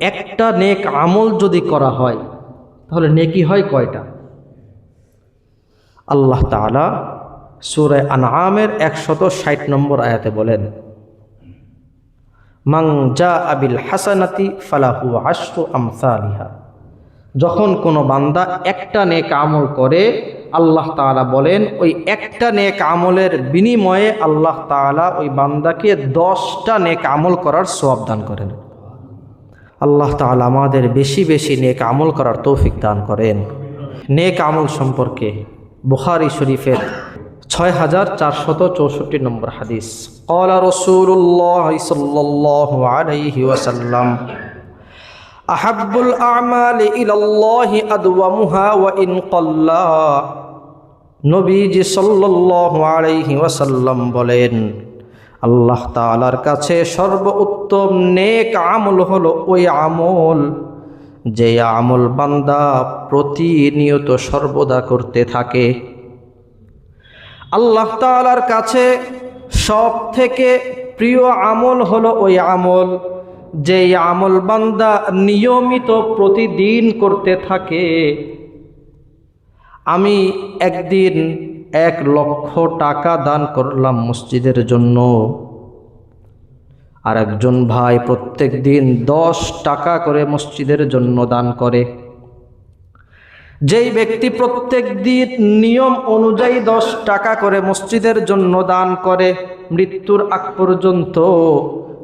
একটা নেক আমল যদি করা হয় তাহলে নেকি হয় কয়টা? আল্লাহ তাআলা সূরা আনআমের 160 নম্বর আয়াতে বলেন, মান জাআ বিল হাসানাতি ফালাহু আশরু আমসালিহা। যখন কোনো বান্দা একটা নেক আমল করে, আল্লাহ তাআলা বলেন ওই একটা নেক আমলের বিনিময়ে আল্লাহ তাআলা ওই বান্দাকে 10টা নেক আমল করার সওয়াব দান করেন। আল্লাহ তাআলা আমাদের বেশি বেশি নেক আমল করার তৌফিক দান করেন। নেক আমল সম্পর্কে বুখারী শরীফের 6464 নম্বর হাদিস, ক্বালা রাসূলুল্লাহ সাল্লাল্লাহু আলাইহি ওয়াসাল্লাম, আহাব্বুল আমালি ইলাল্লাহি আদওয়ামুহা ওয়া ইন ক্বাল্লা। নবীজি সাল্লাল্লাহু আলাইহি ওয়াসাল্লাম বলেন, আল্লাহ তাআলার কাছে সর্বোত্তম নেক আমল হলো ওই আমল যে আমল বান্দা প্রতিনিয়ত সর্বদা করতে থাকে। আল্লাহ তাআলার কাছে সব থেকে প্রিয় আমল হলো ওই আমল যে আমল বান্দা নিয়মিত প্রতিদিন করতে থাকে। আমি একদিন 1,00,000 টাকা দান করলাম মসজিদের জন্য, আর একজন ভাই প্রত্যেক দিন 10 টাকা করে মসজিদের জন্য দান করে। যেই ব্যক্তি প্রত্যেক দিন নিয়ম অনুযায়ী 10 টাকা করে মসজিদের জন্য দান করে, মৃত্যুর আগ পর্যন্ত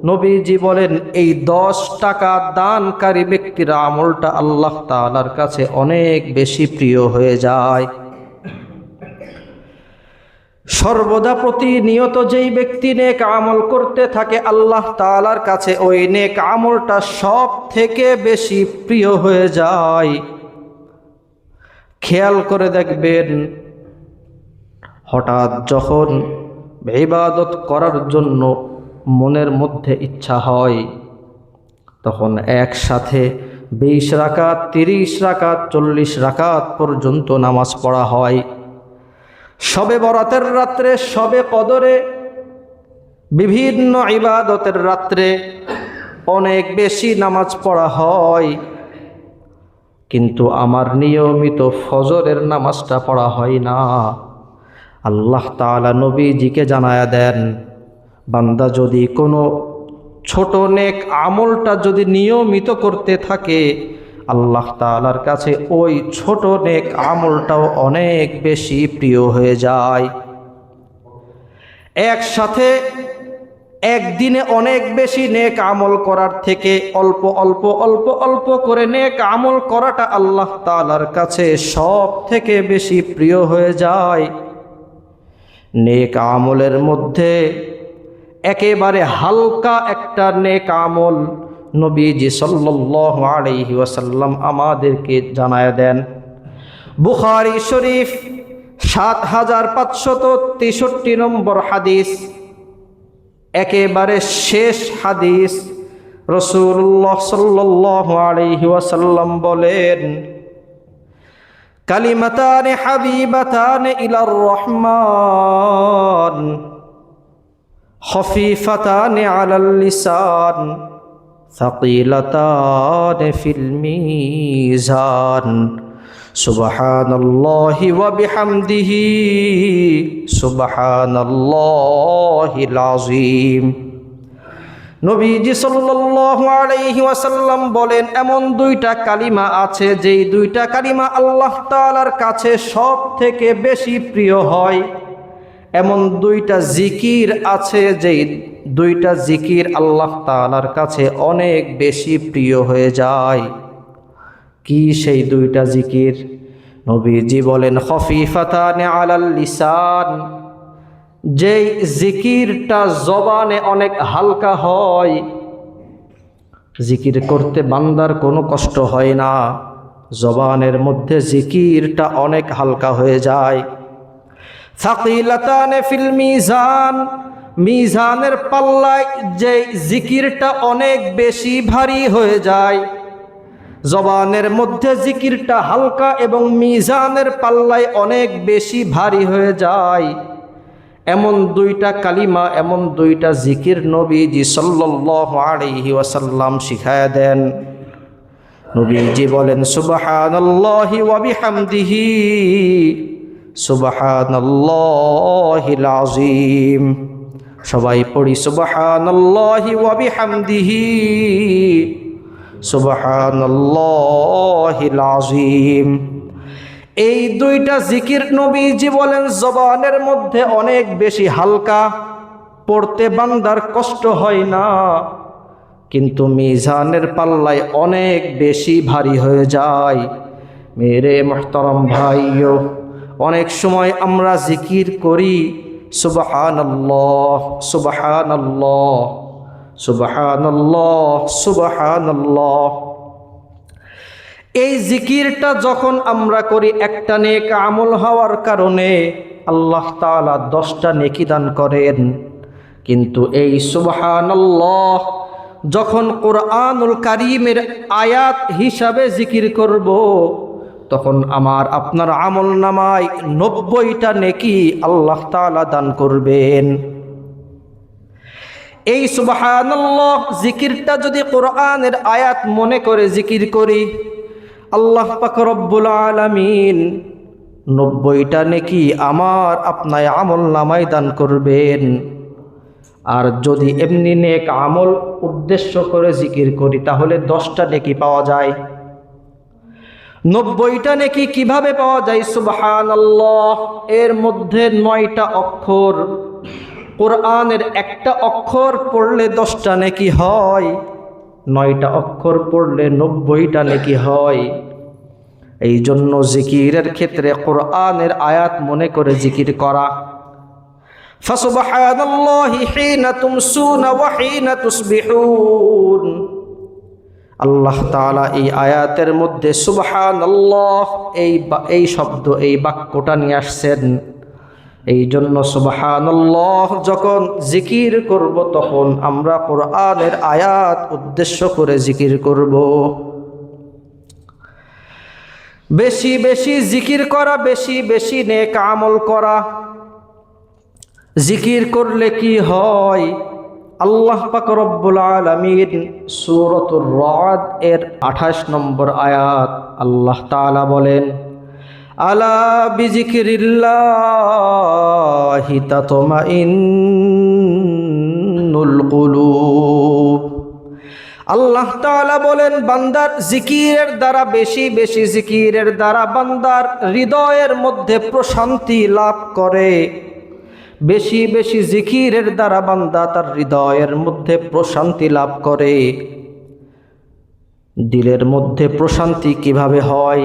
নবীজি বলেন এই 10 টাকা দানকারী ব্যক্তির আমলটা আল্লাহ তাআলার কাছে অনেক বেশি প্রিয় হয়ে যায়। সর্বদা প্রতিনিয়ত যেই ব্যক্তি নেক আমল করতে থাকে, আল্লাহ তাআলার কাছে ওই নেক আমলটা সব থেকে বেশি প্রিয় হয়ে যায়। খেয়াল করে দেখবেন, হঠাৎ যখন ইবাদত করার জন্য মনের মধ্যে ইচ্ছা হয়, তখন একসাথে 20 রাকাত, 30 রাকাত, 40 রাকাত পর্যন্ত নামাজ পড়া হয়। শবে বরাতের রাত্রে, শবে কদরে, বিভিন্ন ইবাদতের রাত্রে অনেক বেশি নামাজ পড়া হয়, কিন্তু আমার নিয়মিত ফজরের নামাজটা পড়া হয় না। আল্লাহ তাআলা নবীজিকে জানায়া দেন, বান্দা যদি কোনো ছোট নেক আমলটা যদি নিয়মিত করতে থাকে, আল্লাহ তাআলার কাছে ওই ছোট নেক আমলটাও অনেক বেশি প্রিয় হয়ে যায়। একসাথে একদিনে অনেক বেশি নেক আমল করার থেকে অল্প অল্প অল্প অল্প করে নেক আমল করাটা আল্লাহ তাআলার কাছে সব থেকে বেশি প্রিয় হয়ে যায়। নেক আমলের মধ্যে একেবারে হালকা একটা নেক আমল নবীজি সাল্লাল্লাহু আলাইহি ওয়াসাল্লাম আমাদেরকে জানায় দেন। বুখারী শরীফ 7563 নম্বর হাদিস, একেবারে শেষ হাদিস। রাসূলুল্লাহ সাল্লাল্লাহু আলাইহি ওয়াসাল্লাম বলেন, কালিমাতানি হাবিবাতানি ইলার রহমান খফিফাতানি আলাল লিসান সাকিলাতানি ফিল মিজান সুবহানাল্লাহি ওয়া বিহামদিহি সুবহানাল্লাহিল আযীম। নবীজি সাল্লাল্লাহু আলাইহি ওয়াসাল্লাম বলেন, এমন 2টা কালিমা আছে যেই 2টা কালিমা আল্লাহ তাআলার কাছে সব থেকে বেশি প্রিয় হয়। এমন 2টা জিকির আছে যেই 2টা জিকির আল্লাহ তাআলার কাছে অনেক বেশি প্রিয় হয়ে যায়। কি সেই 2টা জিকির? নবীজি বলেন, খফিফাতানি আলাল লিসান, যেই জিকিরটা জবানে অনেক হালকা হয়, জিকির করতে বান্দার কোনো কষ্ট হয় না, জবানের মধ্যে জিকিরটা অনেক হালকা হয়ে যায়। সাকিলাতানি ফিল মিজান, মিজানের পাল্লায় যে জিকিরটা অনেক বেশি ভারী হয়ে যায়। জবানের মধ্যে জিকিরটা হালকা এবং মিজানের পাল্লায় অনেক বেশি ভারী হয়ে যায়। এমন 2টা কালিমা, এমন 2টা জিকির নবীজি সাল্লাল্লাহু আলাইহি ওয়াসাল্লাম শিখায়া দেন। নবীজি বলেন সুবহানাল্লাহি ওয়া বিহামদিহি সুবহানাল্লাহিল আযীম। সবাই পড়ি সুবহানাল্লাহি ওয়া বিহামদিহি সুবহানাল্লাহিল আযীম। এই দুইটা জিকির নবীজি বলেন জবানের মধ্যে অনেক বেশি হালকা, পড়তে বান্দার কষ্ট হয় না, কিন্তু মিজানের পাল্লায় অনেক বেশি ভারী হয়ে যায়। মেরে মুহতারাম ভাইও, অনেক সময় আমরা জিকির করি সুবহানাল্লাহ সুবহানাল্লাহ সুবহানাল্লাহ সুবহানাল্লাহ। এই জিকিরটা যখন আমরা করি একটা নেক আমল হওয়ার কারণে আল্লাহ তাআলা 10টা নেকি দান করেন। কিন্তু এই সুবহানাল্লাহ যখন কোরআনুল কারীমের আয়াত হিসাবে জিকির করব, তখন আমার আপনার আমল নামায় 90টা নেকি আল্লাহ তাআলা দান করবেন। এই সুবহানাল্লাহ জিকিরটা যদি কোরআনের আয়াত মনে করে জিকির করি, আল্লাহ পাক রব্বুল আলামিন 90টা নেকি আমার আপনার আমল নামায় দান করবেন। আর যদি এমনি নেক আমল উদ্দেশ্য করে জিকির করি তাহলে 10টা নেকি পাওয়া যায়। 90টা নেকি কিভাবে পাওয়া যায়? সুবহানাল্লাহ এর মধ্যে 9টা অক্ষর, কোরআনের একটা অক্ষর পড়লে 10টা নেকি হয়, 9টা অক্ষর পড়লে 90টা নেকি হয়। এই জন্য জিকিরের ক্ষেত্রে কোরআনের আয়াত মনে করে জিকির করা। ফাসুবহানাল্লাহি হিনা তুমসুনা ওয়া হিনা তুসবিহুন। আল্লাহ তাআলা এই আয়াতের মধ্যে সুবহানাল্লাহ এই শব্দ, এই বাক্যটা নিয়ে আসছেন। এই জন্য সুবহানাল্লাহ যখন জিকির করব তখন আমরা কোরআনের আয়াত উদ্দেশ্য করে জিকির করব। বেশি বেশি জিকির করা, বেশি বেশি নেক আমল করা। জিকির করলে কি হয়? আল্লাহ পাক রব্বুল আলামিন সূরাতুর রাদ এর 28 নম্বর আয়াত আল্লাহ তাআলা বলেন, আলা বিযিকরিল্লাহি তাতমাইন্নুল কুলুব। আল্লাহ তাআলা বলেন বান্দার জিকিরের দ্বারা, বেশি বেশি জিকিরের দ্বারা বান্দার হৃদয়ের মধ্যে প্রশান্তি লাভ করে। বেশি বেশি জিকিরের দ্বারা বান্দা তার হৃদয়ের মধ্যে প্রশান্তি লাভ করে। দিলের মধ্যে প্রশান্তি কিভাবে হয়?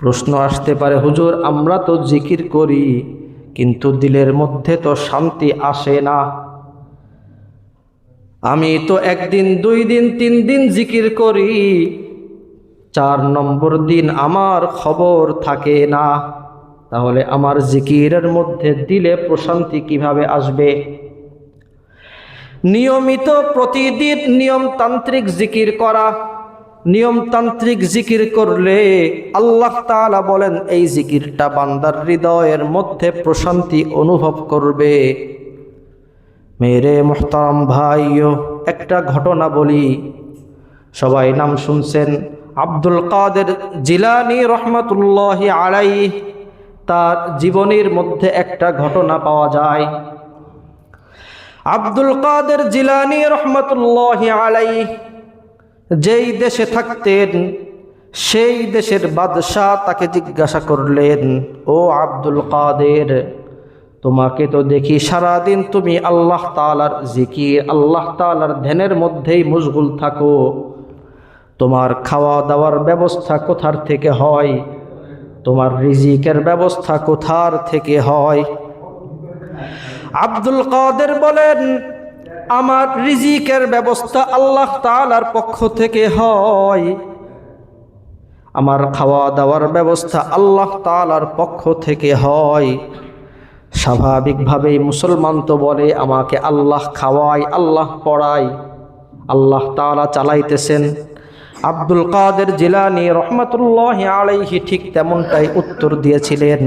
প্রশ্ন আসতে পারে, হুজুর আমরা তো জিকির করি কিন্তু দিলের মধ্যে তো শান্তি আসে না। আমি তো একদিন, 2 দিন, 3 দিন জিকির করি, 4 নম্বর দিন আমার খবর থাকে না। তাহলে আমার জিকিরের মধ্যে দিলে প্রশান্তি কিভাবে আসবে? নিয়মিত প্রতিদিন নিয়মতান্ত্রিক জিকির করা। নিয়মতান্ত্রিক জিকির করলে আল্লাহ তাআলা বলেন এই জিকিরটা বান্দার হৃদয়ের মধ্যে প্রশান্তি অনুভব করবে। মেরে মুহতারাম ভাইও, একটা ঘটনা বলি, সবাই নাম শুনছেন আব্দুল কাদের জিলানী রহমাতুল্লাহি আলাইহি। তার জীবনের মধ্যে একটা ঘটনা পাওয়া যায়। আব্দুল কাদের জিলানী রহমাতুল্লাহি আলাইহি যেই দেশে থাকতেন সেই দেশের বাদশাহ তাকে জিজ্ঞাসা করলেন, ও আব্দুল কাদের, তোমাকে তো দেখি সারাদিন তুমি আল্লাহ তাআলার জিকির, আল্লাহ তাআলার ধ্যানের মধ্যেই মশগুল থাকো, তোমার খাওয়া দাওয়ার ব্যবস্থা কোথার থেকে হয়? তোমার রিজিকের ব্যবস্থা কোথার থেকে হয়? আব্দুল কাদের বলেন, আমার রিজিকের ব্যবস্থা আল্লাহ তাআলার পক্ষ থেকে হয়, আমার খাওয়া দাওয়ার ব্যবস্থা আল্লাহ তাআলার পক্ষ থেকে হয়। স্বাভাবিকভাবেই মুসলমান তো বলে আমাকে আল্লাহ খাওয়ায়, আল্লাহ পড়ায়, আল্লাহ তাআলা চালাইতেছেন। আব্দুল কাদের জিলানী রহমাতুল্লাহি আলাইহি ঠিক তেমনটাই উত্তর দিয়েছিলেন।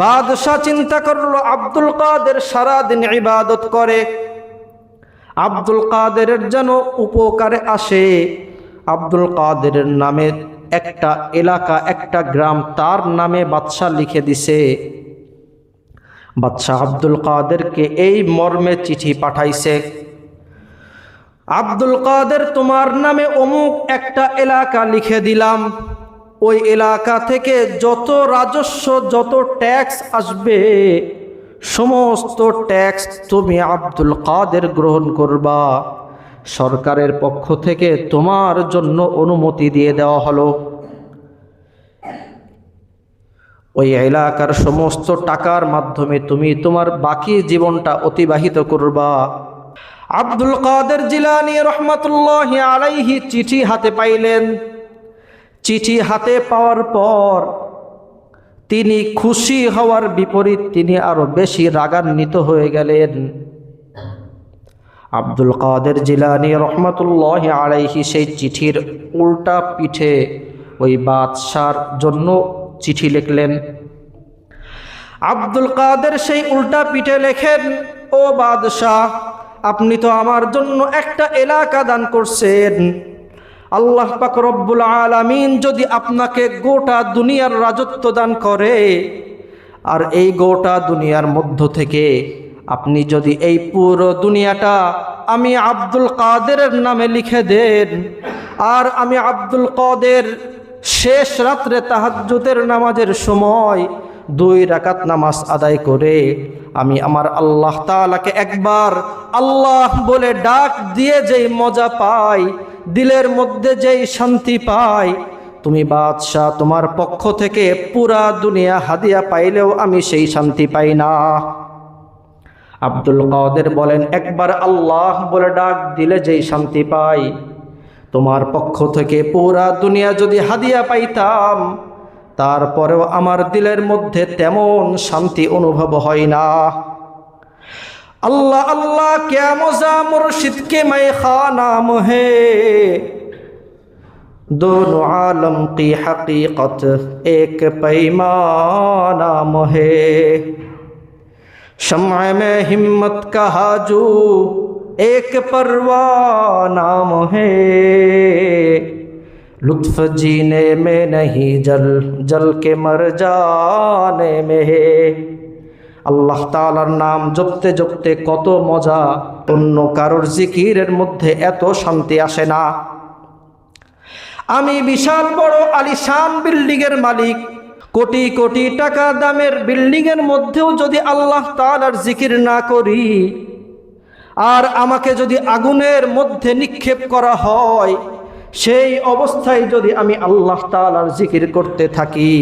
বাদশাহ চিন্তা করলো আব্দুল কাদের সারাদিন ইবাদত করে, আব্দুল কাদেরের যেন উপকারে আসে। আব্দুল কাদেরের নামে একটা এলাকা, একটা গ্রাম তার নামে বাদশাহ লিখে দিছে। বাদশাহ আব্দুল কাদেরকে এই মর্মে চিঠি পাঠাইছে, আব্দুল কাদের তোমার নামে অমুক একটা এলাকা লিখে দিলাম, ওই এলাকা থেকে যত রাজস্ব, যত ট্যাক্স আসবে সমস্ত ট্যাক্স তুমি আব্দুল কাদের গ্রহণ করবা। সরকারের পক্ষ থেকে তোমার জন্য অনুমতি দিয়ে দেওয়া হলো। ওই এলাকার সমস্ত টাকার মাধ্যমে তুমি তোমার বাকি জীবনটা অতিবাহিত করবা। আব্দুল কাদের জিলানী রহমাতুল্লাহি আলাইহি চিঠি হাতে পাইলেন। চিঠি হাতে পাওয়ার পর তিনি খুশি হওয়ার বিপরীত তিনি আরো বেশি রাগান্বিত হয়ে গেলেন। আব্দুল কাদের জিলানী রহমাতুল্লাহি আলাইহি সেই চিঠির উল্টা পিঠে ওই বাদশার জন্য চিঠি লিখলেন। আব্দুল কাদের সেই উল্টা পিঠে লেখেন, ও বাদশাহ, আপনি তো আমার জন্য একটা এলাকা দান করছেন। আল্লাহ পাক রব্বুল আলামিন যদি আপনাকে গোটা দুনিয়ার রাজত্ব দান করে, আর এই গোটা দুনিয়ার মধ্য থেকে আপনি যদি এই পুরো দুনিয়াটা আমি আব্দুল কাদেরের নামে লিখে দেন, আর আমি আব্দুল কাদের শেষ রাত্রে তাহাজ্জুদের নামাজের সময় 2 রাকাত নামাজ আদায় করে আমি আমার আল্লাহ তাআলাকে একবার আল্লাহ বলে ডাক দিয়ে যেই মজা পাই, দিলের মধ্যে যেই শান্তি পাই, তুমি বাদশাহ তোমার পক্ষ থেকে পুরা দুনিয়া হাদিয়া পাইলেও আমি সেই শান্তি পাই না। আব্দুল কাদের বলেন, একবার আল্লাহ বলে ডাক দিলে যেই শান্তি পাই, তোমার পক্ষ থেকে পুরা দুনিয়া যদি হাদিয়া পাইতাম তারপরেও আমার দিলের মধ্যে তেমন শান্তি অনুভব হয় না। अल्लाह अल्लाह क्या मज़ा मुर्शिद के मैं खानाम है, दोनों आलम की हकीकत एक पैमानाम है, शम्अ में हिम्मत का हाजू एक परवानाम है, लुत्फ जीने में नहीं जल जल के मर जाने में है। আল্লাহ তাআলার নাম জপতে জপতে কত মজা, অন্য কারোর জিকিরের মধ্যে এত শান্তি আসে না। আমি বিশাল বড় আলিশান বিল্ডিংয়ের মালিক, কোটি কোটি টাকা দামের বিল্ডিংয়ের মধ্যেও যদি আল্লাহ তাআলার জিকির না করি, আর আমাকে যদি আগুনের মধ্যে নিক্ষেপ করা হয়, সেই অবস্থায় যদি আমি আল্লাহ তাআলার জিকির করতে থাকি,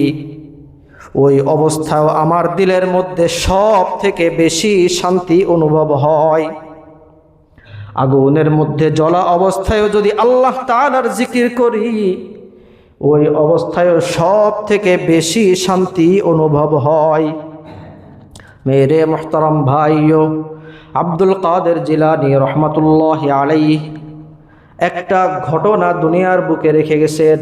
ওই অবস্থাও আমার দিলের মধ্যে সব থেকে বেশি শান্তি অনুভব হয়। আগুনের মধ্যে জ্বলা অবস্থায়ও যদি আল্লাহ তাআলার জিকির করি, ওই অবস্থায়ও সব থেকে বেশি শান্তি অনুভব হয়। মেরে মুহতারাম ভাইও, আব্দুল কাদের জিলানী রহমাতুল্লাহি আলাইহি একটা ঘটনা দুনিয়ার বুকে রেখে গেছেন,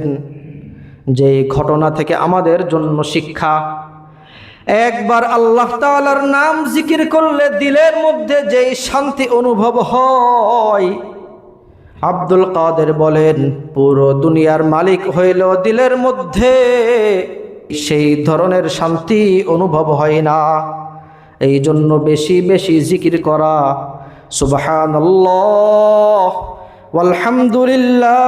যে ঘটনা থেকে আমাদের জন্য শিক্ষা। একবার আল্লাহ তাআলার নাম জিকির করলে দিলের মধ্যে যেই শান্তি অনুভব হয়, আব্দুল কাদের বলেন পুরো দুনিয়ার মালিক হইলেও দিলের মধ্যে সেই ধরনের শান্তি অনুভব হয় না। এই জন্য বেশি বেশি জিকির করা, সুবহানাল্লাহ ওয়ালহামদুলিল্লাহ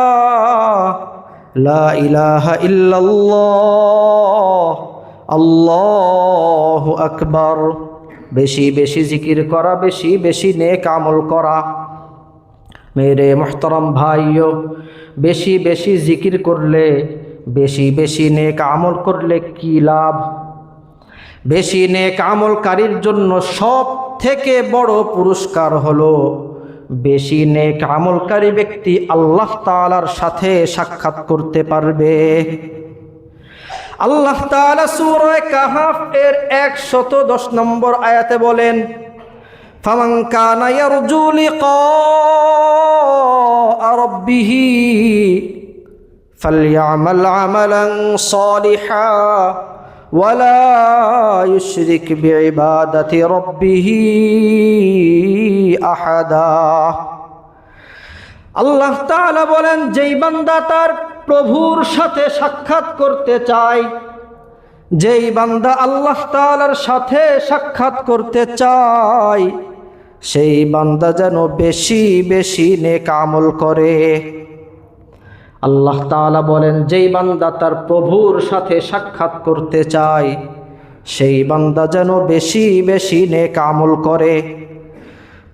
লা ইলাহা ইল্লাল্লাহ আল্লাহু আকবার, বেশি বেশি জিকির করা, বেশি বেশি নেক আমল করা। মেরে মুহতারাম ভাইও, বেশি বেশি জিকির করলে, বেশি বেশি নেক আমল করলে কি লাভ? বেশি নেক আমলকারীর জন্য সব থেকে বড় পুরস্কার হলো বেশি নেক আমলকারী ব্যক্তি আল্লাহ তাআলার সাথে সাক্ষাৎ করতে পারবে। আল্লাহ তাআলা সূরা কাহফ এর 110 নম্বর আয়াতে বলেন, ফামান কানা ইয়ারজু লিকা রাব্বিহি ফালইআমাল আমালান সালিহা ولا يشرك بعبادة ربه أحدا। আল্লাহ তাআলা বলেন, যেই বান্দা তার প্রভুর সাথে সাক্ষাৎ করতে চায়, যেই বান্দা আল্লাহ তাআলার সাথে সাক্ষাৎ করতে চায়, সেই বান্দা যেন বেশি বেশি নেক আমল করে। আল্লাহ তাআলা বলেন, যেই বান্দা তার প্রভুর সাথে সাক্ষাৎ করতে চায়, সেই বান্দা যেন বেশি বেশি নেক আমল করে।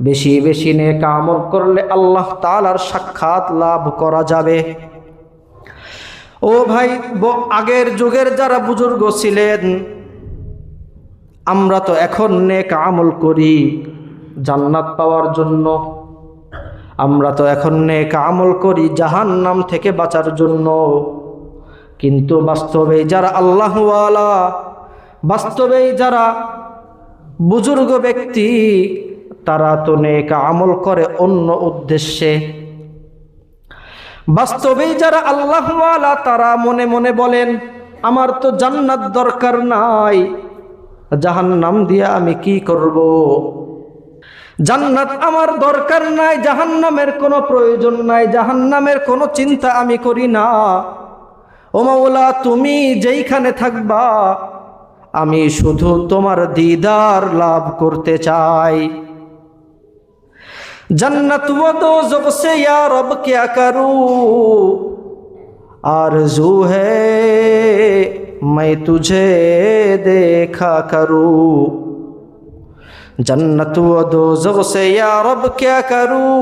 বেশি বেশি নেক আমল করলে আল্লাহ তাআলার সাক্ষাৎ লাভ করা যাবে। ও ভাই, আগের যুগের যারা বুজুর্গ ছিলেন, আমরা তো এখন নেক আমল করি জান্নাত পাওয়ার জন্য, আমরা তো এখন নেক আমল করি জাহান্নাম থেকে বাঁচার জন্য। কিন্তু বাস্তবে যারা আল্লাহওয়ালা, বাস্তবে যারা বুজুর্গ ব্যক্তি, তারা তো নেক আমল করে অন্য উদ্দেশ্যে। বাস্তবেই যারা আল্লাহওয়ালা, তারা মনে মনে বলেন, আমার তো জান্নাত দরকার নাই, জাহান্নাম দিয়ে আমি কি করব? জান্নাত আমার দরকার নাই, জাহান্নামের কোনো প্রয়োজন নাই, জাহান্নামের কোনো চিন্তা আমি করি না। ও মাওলা, তুমি যেইখানে থাকবা, আমি শুধু তোমার দিদার লাভ করতে চাই। जन्नत व दोज़ख से या रब क्या करूं, आरज़ू है मैं तुझे देखा करूं। जन्नत व दोज़ख से या रब क्या करूं,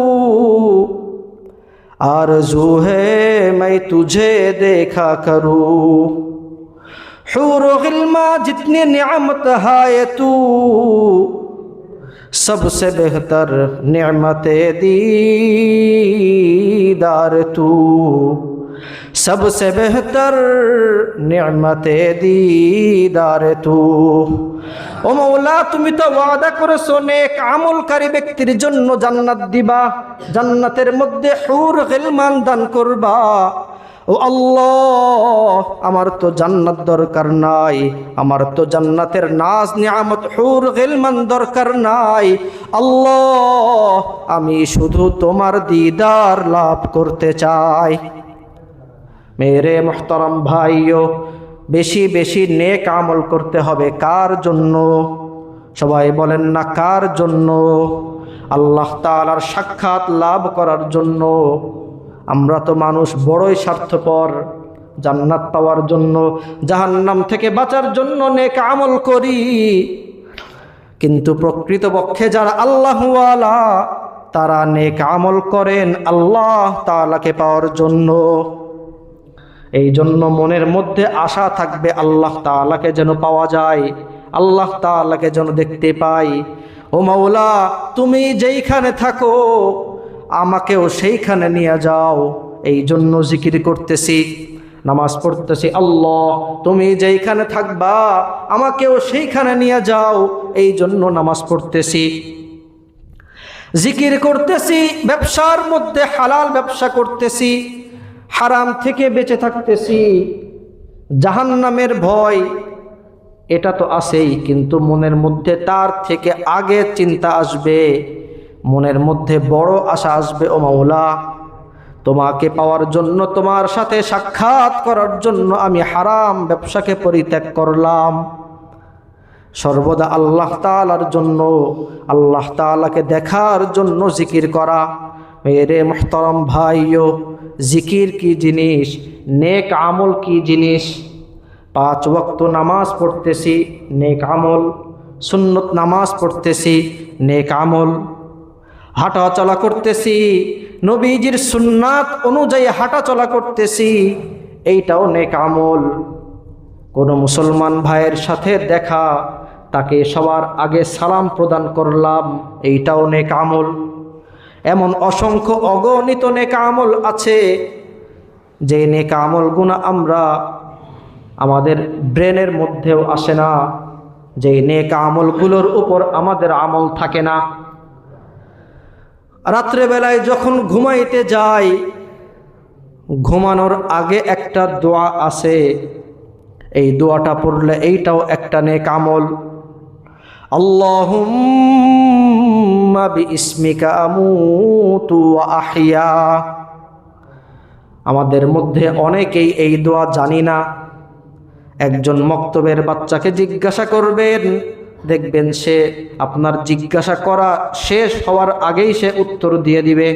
आरज़ू है मैं तुझे देखा करूं। हूर गिल्मा जितनी नियामत है तू, सबसे बेहतर नेमत दीदार तू, सबसे बेहतर नेमत दीदार तू। ও মাওলা, তুমি তো ওয়াদা করেছো নেক আমলকারী ব্যক্তির জন্য জান্নাত দিবা, জান্নাতের মধ্যে হুর গিলমান দান করবা। ও আল্লাহ, আমার তো জান্নাত দরকার নাই, আমার তো জান্নাতের নাজ নিয়ামত হুর গিলমান দরকার নাই। আল্লাহ, আমি শুধু তোমার দিদার লাভ করতে চাই। মেরে মুহতারাম ভাইও, বেশি বেশি নেক আমল করতে হবে। কার জন্য? সবাই বলেন না, কার জন্য? আল্লাহ তাআলার সাক্ষাৎ লাভ করার জন্য। আমরা তো মানুষ বড়ই স্বার্থপর, জান্নাত পাওয়ার জন্য, জাহান্নাম থেকে বাঁচার জন্য নেক আমল করি। কিন্তু প্রকৃতপক্ষে যারা আল্লাহওয়ালা, তারা নেক আমল করেন আল্লাহ তাআলাকে পাওয়ার জন্য। এই জন্য মনের মধ্যে আশা থাকবে আল্লাহ তাআলাকে যেন পাওয়া যায়, আল্লাহ তাআলাকে যেন দেখতে পাই। ও মাওলা, তুমি যেইখানে থাকো আমাকেও সেইখানে নিয়ে যাও। এই জন্য জিকির করতেছি, নামাজ পড়তেছি। আল্লাহ, তুমি যেইখানে থাকবা আমাকেও সেইখানে নিয়ে যাও, এই জন্য নামাজ পড়তেছি, জিকির করতেছি। ব্যবসার মধ্যে হালাল ব্যবসা করতেছি, হারাম থেকে বেঁচে থাকতেছি। জাহান্নামের ভয় এটা তো আছেই, কিন্তু মনের মধ্যে তার থেকে আগে চিন্তা আসবে, মনের মধ্যে বড় আশা আসবে। ও মাওলা, তোমাকে পাওয়ার জন্য, তোমার সাথে সাক্ষাৎ করার জন্য আমি হারাম ব্যবসাকে পরিত্যাগ করলাম। সর্বদা আল্লাহ তাআলার জন্য, আল্লাহ তাআলাকে দেখার জন্য জিকির করা। মেরে মুহতারাম ভাইও, জিকির কি জিনিস, নেক আমল কি জিনিস। 5 ওয়াক্ত নামাজ পড়তেছি, নেক আমল। সুন্নত নামাজ পড়তেছি, নেক আমল। হাঁটা চলা করতেছি, নবীজির সুন্নাত অনুযায়ী হাঁটা চলা করতেছি, এইটাও নেক আমল। কোনো মুসলমান ভাইয়ের সাথে দেখা, তাকে সবার আগে সালাম প্রদান করলাম, এইটাও নেক আমল। এমন অসংখ্য অগণিত নেক আমল আছে, যে নেক আমলগুলো আমরা আমাদের ব্রেনের মধ্যেও আসে না, যে নেক আমলগুলোর উপর আমাদের আমল থাকে না। রাত্রেবেলায় যখন ঘুমাইতে যাই, ঘুমানোর আগে একটা দোয়া আছে, এই দোয়াটা পড়লে এইটাও একটা নেক আমল। আল্লাহুম্মা বিইসমিকা আমুতু ওয়া আহইয়া। আমাদের মধ্যে অনেকেই এই দোয়া জানি না। একজন মক্তবের বাচ্চাকে জিজ্ঞাসা করবেন, দেখবেন সে আপনার জিজ্ঞাসা করা শেষ হওয়ার আগেই সে উত্তর দিয়ে দিবে।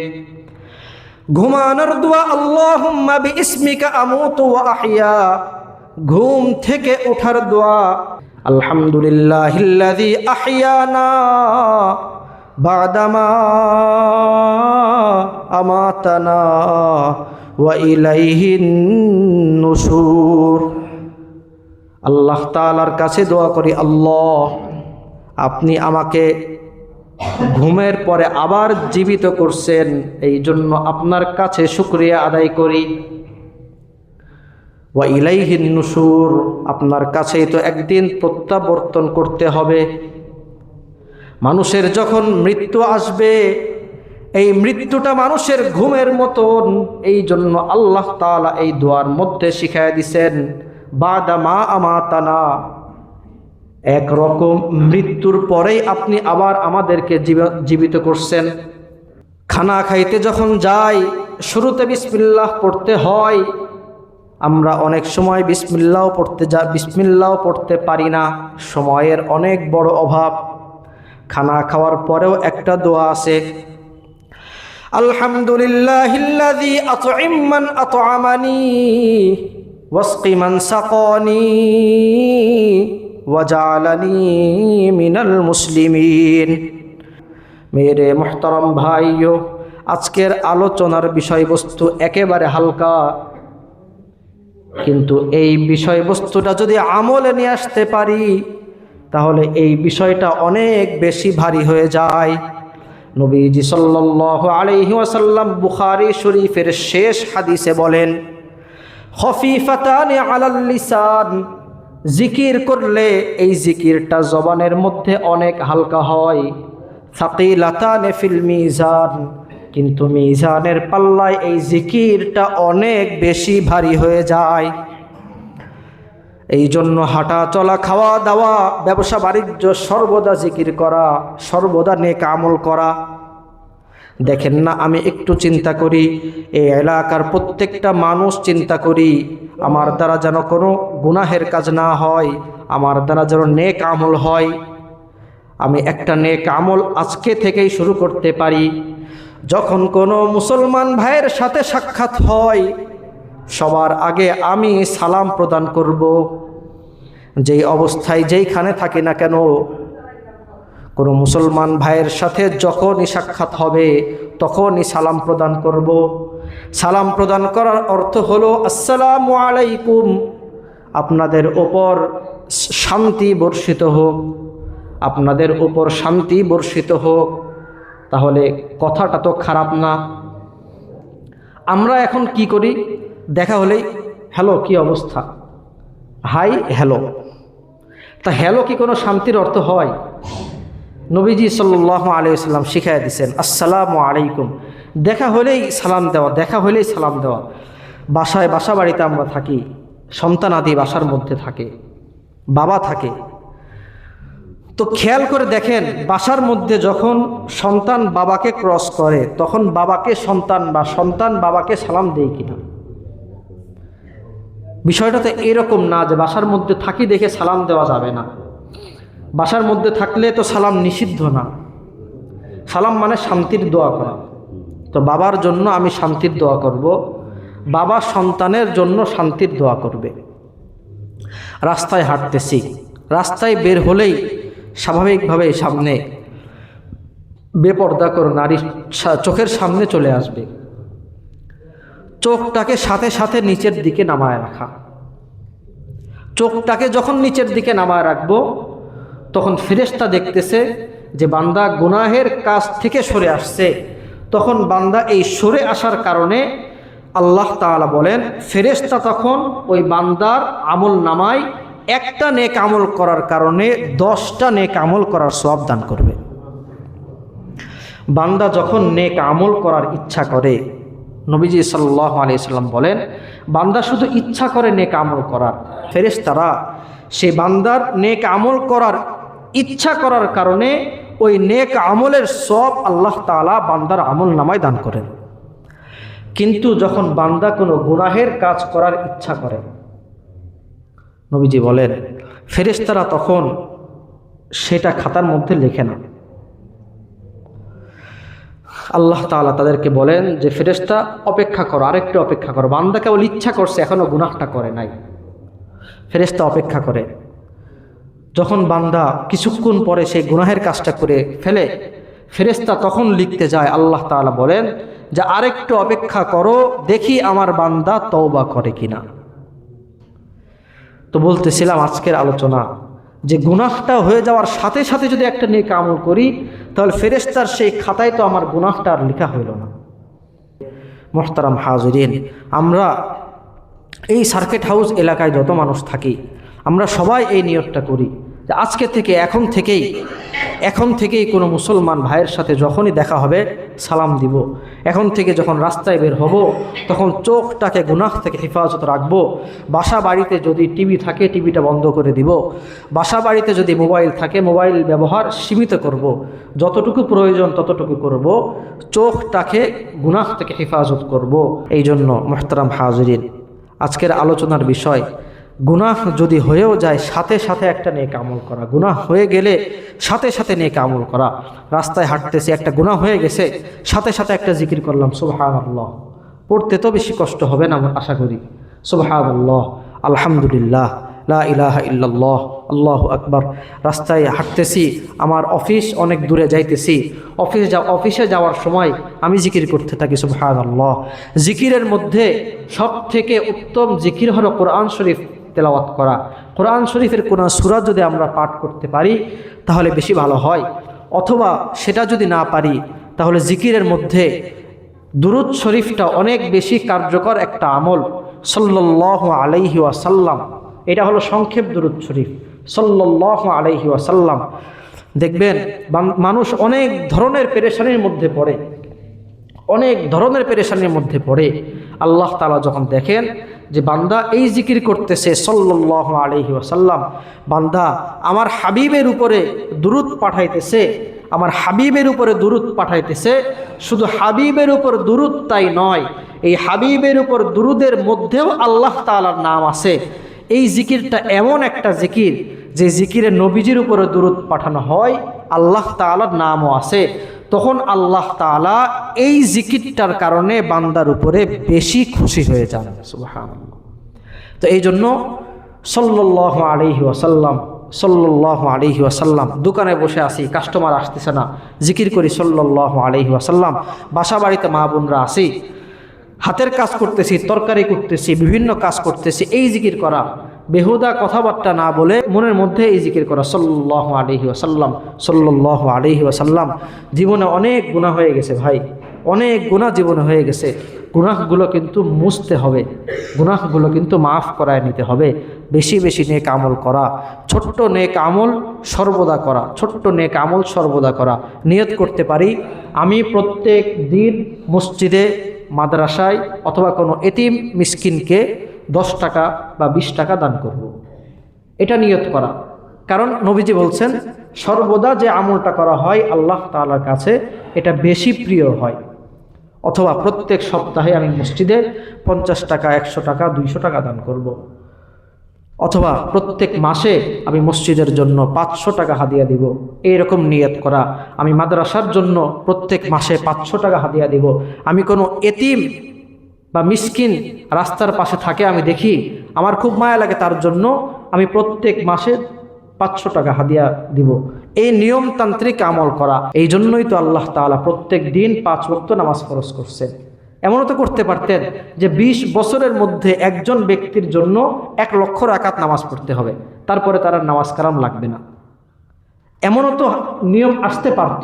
ঘুমানোর দোয়া আল্লাহুম্মা বিইসমিকা আমুতু ওয়া আহইয়া। ঘুম থেকে ওঠার দোয়া আলহামদুলিল্লাহিল্লাযী আহইয়ানা বা'দামা আমাতানা ওয়া ইলাইহিন নুশুর। আল্লাহ তাআলার কাছে দোয়া করি, আল্লাহ আপনি আমাকে ঘুমের পরে আবার জীবিত করছেন, এই জন্য আপনার কাছে শুকরিয়া আদায় করি। ওয়া ইলাইহিন নুশুর, আপনার কাছেই তো একদিন প্রত্যাবর্তন করতে হবে। মানুষের যখন মৃত্যু আসবে, এই মৃত্যুটা মানুষের ঘুমের মতন, এই জন্য আল্লাহ তাআলা এই দোয়ার মধ্যে শিখায়া দিছেন বাদা মা আমাতানা। একরকম মৃত্যুর পরেই আপনি আবার আমাদেরকে জীবিত করছেন। খানা খাইতে যখন যাই, শুরুতে বিসমিল্লাহ পড়তে হয়। আমরা অনেক সময় বিসমিল্লাহ পড়তে পারি না, সময়ের অনেক বড় অভাব। খানা খাওয়ার পরেও একটা দোয়া আছে, আলহামদুলিল্লাহিল্লাযী আত'আম মান আত'আমানি ওয়াসকি মান সাকানি ওয়া জা'আলানি মিনাল মুসলিমিন। মেরে মুহতারাম ভাইও, আজকের আলোচনার বিষয়বস্তু একেবারে হালকা, কিন্তু এই বিষয়বস্তুটা যদি আমলে নিয়ে আসতে পারি, তাহলে এই বিষয়টা অনেক বেশি ভারী হয়ে যায়। নবীজি সাল্লাল্লাহু আলাইহি ওয়াসাল্লাম বুখারী শরীফের শেষ হাদিসে বলেন, খফিফাতানি আলাল লিসান, জিকির করলে এই জিকিরটা জবানের মধ্যে অনেক হালকা হয়। সাকিলাতানি ফিল মিজান, কিন্তু মিজানের পাল্লায় এই জিকিরটা অনেক বেশি ভারী হয়ে যায়। এই জন্য হাঁটা চলা, খাওয়া দাওয়া, ব্যবসা বাণিজ্য, সর্বদা জিকির করা, সর্বদা নেক আমল করা। দেখেন না, আমি একটু চিন্তা করি, এই এলাকার প্রত্যেকটা মানুষ চিন্তা করি, আমার দ্বারা যেন কোনো গুনাহের কাজ না হয়, আমার দ্বারা যেন নেক আমল হয়। আমি একটা নেক আমল আজকে থেকেই শুরু করতে পারি। যখন কোনো মুসলমান ভাইয়ের সাথে সাক্ষাৎ হয়, সবার আগে আমি সালাম প্রদান করব। যেই অবস্থায় যেইখানে থাকি না কেন, কোনো মুসলমান ভাইয়ের সাথে যখনই সাক্ষাৎ হবে তখনই সালাম প্রদান করব। সালাম প্রদান করার অর্থ হলো আসসালামু আলাইকুম, আপনাদের ওপর শান্তি বর্ষিত হোক, আপনাদের ওপর শান্তি বর্ষিত হোক। তাহলে কথাটা তো খারাপ না। আমরা এখন কি করি, দেখা হলেই হ্যালো, কি অবস্থা, হাই হ্যালো। তা হ্যালো কি কোনো শান্তির অর্থ হয়? নবীজি সাল্লাল্লাহু আলাইহি ওয়াসাল্লাম শিখাইয়া দিয়েছেন আসসালামু আলাইকুম, দেখা হলেই সালাম দেওয়া, দেখা হলেই সালাম দেওয়া। বাসা বাড়িতে আমরা থাকি, সন্তান আদি বাসার মধ্যে থাকে, বাবা থাকে, তো খেয়াল করে দেখেন বাসার মধ্যে যখন সন্তান বাবাকে ক্রস করে, তখন বাবাকে সন্তান বা সন্তান বাবাকে সালাম দেয় কিনা। বিষয়টা তো এরকম না যে বাসার মধ্যে থাকি দেখে সালাম দেওয়া যাবে না। বাসার মধ্যে থাকলে তো সালাম নিষিদ্ধ না। সালাম মানে শান্তির দোয়া করা। তো বাবার জন্য আমি শান্তির দোয়া করব, বাবা সন্তানের জন্য শান্তির দোয়া করবে। রাস্তায় হাঁটতেছি, রাস্তায় বের হলেই স্বাভাবিকভাবে সামনে বেপর্দা করে নারী চোখের সামনে চলে আসবে। চোখটাকে সাথে সাথে নিচের দিকে নামায় রাখা। চোখটাকে যখন নিচের দিকে নামায় রাখবো, তখন ফেরেশতা দেখতেছে যে বান্দা গুনাহের কাজ থেকে সরে আসছে। তখন বান্দা এই সরে আসার কারণে আল্লাহ তাআলা বলেন, ফেরেশতা তখন ওই বান্দার আমল নামায় একটা নেক আমল করার কারণে 10টা নেক আমল করার সওয়াব দান করবে। বান্দা যখন নেক আমল করার ইচ্ছা করে, নবীজি সাল্লাল্লাহু আলাইহি সাল্লাম বলেন, বান্দা শুধু ইচ্ছা করে নেক আমল করার, ফেরেশতারা সেই বান্দার নেক আমল করার ইচ্ছা করার কারণে ওই নেক আমলের সব আল্লাহ তাআলা বান্দার আমল নামায় দান করেন। কিন্তু যখন বান্দা কোনো গুনাহের কাজ করার ইচ্ছা করে, নবীজি বলেন ফেরেশতারা তখন সেটা খাতার মধ্যে লেখে না। আল্লাহ তাআলা তাদেরকে বলেন যে ফেরেশতা অপেক্ষা করো, আরেকটু অপেক্ষা করো, বান্দা কেবল ইচ্ছা করছে, এখনো গুনাহটা করে নাই। ফেরেশতা অপেক্ষা করে, যখন বান্দা কিছুক্ষণ পরে সেই গুনাহের কাজটা করে ফেলে, ফেরেশতা তখন লিখতে যায়। আল্লাহ তাআলা বলেন যে আরেকটু অপেক্ষা করো, দেখি আমার বান্দা তওবা করে কিনা। তো বলতেছিলাম আজকের আলোচনা যে গুনাহটা হয়ে যাওয়ার সাথে সাথে যদি একটা নেক আমল করি, তাহলে ফেরেশতার সেই খাতায় তো আমার গুনাহটা আর লেখা হইল না। মুহতারাম হাজিরিন, আমরা এই সার্কিট হাউস এলাকায় যত মানুষ থাকি, আমরা সবাই এই নিয়তটা করি যে আজকে থেকে এখন থেকেই কোনো মুসলমান ভাইয়ের সাথে যখনই দেখা হবে সালাম দিব। এখন থেকে যখন রাস্তায় বের হব তখন চোখটাকে গুনাহ থেকে হেফাজত রাখবো। বাসা বাড়িতে যদি টিভি থাকে টিভিটা বন্ধ করে দিব। বাসা বাড়িতে যদি মোবাইল থাকে মোবাইল ব্যবহার সীমিত করব। যতটুকু প্রয়োজন ততটুকু করব। চোখটাকে গুনাহ থেকে হেফাজত করব। এই জন্য মুহতারাম হাজিরিন, আজকের আলোচনার বিষয় গুনাহ যদি হয়েও যায় সাথে সাথে একটা নেক আমল করা। গুনাহ হয়ে গেলে সাথে সাথে নেক আমল করা। রাস্তায় হাঁটতেছি, একটা গুনাহ হয়ে গেছে, সাথে সাথে একটা জিকির করলাম সুবহানাল্লাহ। পড়তে তো বেশি কষ্ট হবে না আশা করি। সুবহানাল্লাহ, আলহামদুলিল্লাহ, লা ইলাহা ইল্লাল্লাহ, আল্লাহু আকবার। রাস্তায় হাঁটতেছি, আমার অফিস অনেক দূরে যাইতেছি, অফিসে যাওয়ার সময় আমি জিকির করতে থাকি সুবহানাল্লাহ। জিকিরের মধ্যে সব থেকে উত্তম জিকির হলো কোরআন শরীফ তেলাওয়াত করা। কোরআন শরীফের কোন সূরা যদি আমরা পাঠ করতে পারি তাহলে বেশি ভালো হয়, অথবা সেটা যদি না পারি তাহলে জিকিরের মধ্যে দুরূদ শরীফটা অনেক বেশি কার্যকর একটা আমল। সাল্লাল্লাহু আলাইহি ওয়াসাল্লাম, এটা হলো সংক্ষেপ দুরূদ শরীফ, সাল্লাল্লাহু আলাইহি ওয়াসাল্লাম। দেখবেন মানুষ অনেক ধরনের পেরেশানির মধ্যে পড়ে, আল্লাহ তাআলা যখন দেখেন যে বান্দা এই জিকির করতেছে সাল্লাল্লাহু আলাইহি ওয়াসাল্লাম, বান্দা আমার হাবিবের উপরে দুরূদ পাঠাইতেছে, শুধু হাবিবের উপর দুরূদ তাই নয়, এই হাবিবের উপর দুরূদের মধ্যেও আল্লাহ তাআলার নাম আছে। এই জিকিরটা এমন একটা জিকির যে জিকিরে নবীজির উপরে দুরূদ পাঠানো হয়, আল্লাহ তাআলার নামও আছে। তখন আল্লাহ তাআলা এই জিকিরটার কারণে বান্দার উপরে বেশি খুশি হয়ে যান সুবহানাল্লাহ। তো এই জন্য সাল্লাল্লাহু আলাইহি ওয়াসাল্লাম, দোকানে বসে আছি, কাস্টমার আসতেছে না, জিকির করি সাল্লাল্লাহু আলাইহি ওয়াসাল্লাম। বাসা বাড়িতে মা বোনরা আছি, হাতের কাজ করতেছি, তরকারি করতেছি, বিভিন্ন কাজ করতেছি, এই জিকির করা, বেহুদা কথাবার্তা না বলে মনের মধ্যে এই জিকির করা সাল্লাল্লাহু আলাইহি ওয়াসাল্লাম, সাল্লাল্লাহু আলাইহি ওয়াসাল্লাম। জীবনে অনেক গুনাহ হয়ে গেছে ভাই, অনেক গুনাহ জীবনে হয়ে গেছে। গুনাহগুলো কিন্তু মুছতে হবে, গুনাহগুলো কিন্তু মাফ করায় নিতে হবে। বেশি বেশি নেক আমল করা, ছোট্ট নেক আমল সর্বদা করা। নিয়ত করতে পারি আমি প্রত্যেক দিন মসজিদে, মাদ্রাসায় অথবা কোনো এতিম মিসকিনকে 10 টাকা বা 20 টাকা দান করব। এটা নিয়ত করা, কারণ নবীজি বলছেন সর্বদা যে আমলটা করা হয় আল্লাহ তাআলার কাছে এটা বেশি প্রিয় হয়। অথবা প্রত্যেক সপ্তাহে আমি মসজিদে 50 টাকা, 100 টাকা, 200 টাকা দান করব। অথবা প্রত্যেক মাসে আমি মসজিদের জন্য 500 টাকা হাদিয়া দিব, এইরকম নিয়ত করা। আমি মাদ্রাসার জন্য প্রত্যেক মাসে 500 টাকা হাদিয়া দিব। আমি কোনো এতিম বা মিসকিন রাস্তার পাশে থাকে, আমি দেখি, আমার খুব মায়া লাগে, তার জন্য আমি প্রত্যেক মাসে 500 টাকা হাদিয়া দিব। এই নিয়মতান্ত্রিক আমল করা। এই জন্যই তো আল্লাহ তাআলা প্রত্যেক দিন 5 ওয়াক্ত নামাজ ফরজ করছেন। এমনও তো করতে পারতেন যে 20 বছরের মধ্যে একজন ব্যক্তির জন্য 1 লক্ষ রাকাত নামাজ পড়তে হবে, তারপরে তার নামাজ কালাম লাগবে না। এমনও তো নিয়ম আসতে পারত,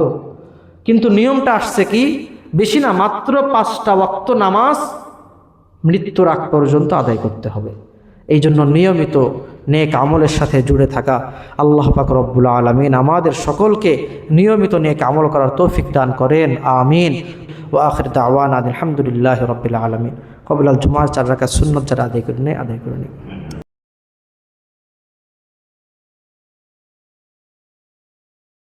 কিন্তু নিয়মটা আসছে কি, বেশি না, মাত্র 5টা ওয়াক্ত নামাজ মৃত্যুর আগ পর্যন্ত আদায় করতে হবে। এই জন্য নিয়মিত নেক আমলের সাথে জুড়ে থাকা। আল্লাহ পাক রব্বুল আলামিন আমাদের সকলকে নিয়মিত নেক আমল করার তৌফিক দান করেন, আমিন। ওয়া আখির দাওয়ানা আলহামদুলিল্লাহি রাব্বিল আলামিন। কবলাল জুমআ 4 রাকাত সুন্নাত যারা আদায় করে নেয় আদায় করে নেয়।